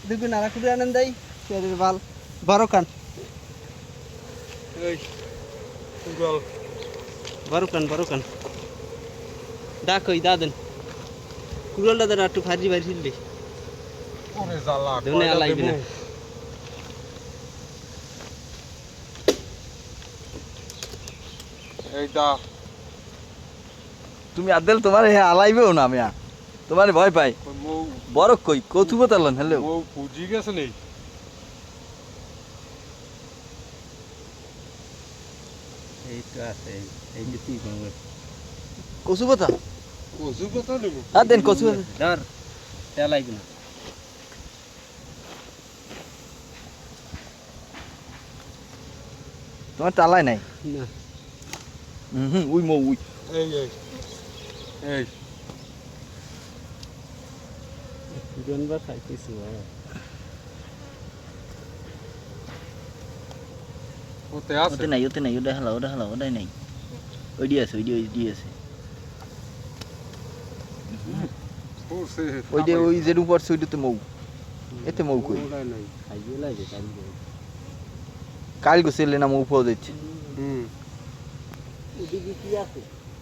দুগুণ আর কুড়ি আনেন দেই শরীর ভাল বড় কান এই কুড়াল বড় কান ডাক ওই দাদেন কুড়ালটা দাদা একটু ভাজি ভাজি ছিলবি ওরে জ্বালা দুনে আলাইবি না এইটা তুমি আদেল তোমার হে আলাইবেও না আমি তোমার ভয় পাই মৌ বড় কই কচু বতালন হ্যালো মৌ পুজি গেছে নেই এই তো আছে এই যে তুই কচু বতা কচু কথা নেব আর দেন কচু ধর তেলাইবি না তোমার টালাই নাই না উই মৌ উই এই এই এই জনবার খাইতেছি ওতে আছে ওতে নাই ওটা হালা ওটাই নাই ওইডি আছে ওসে ওই যে উপর ওইটাতে মৌ এতে মৌ কই ওলাই নাই খাইয়ে লাগে কাল কাল গোসেলে না মৌ পাওয়া যাচ্ছে এদিকে কি আছে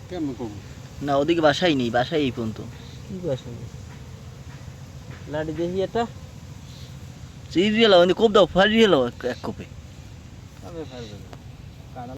কেমন কম না ওদিকে বাসাই নেই বাসাই এই পর্যন্ত কি বাসা লাড়ি দেখি এটা চিজ গেল কোপ দাও ফাড়ি গেল এক কোপে আমি পারবো না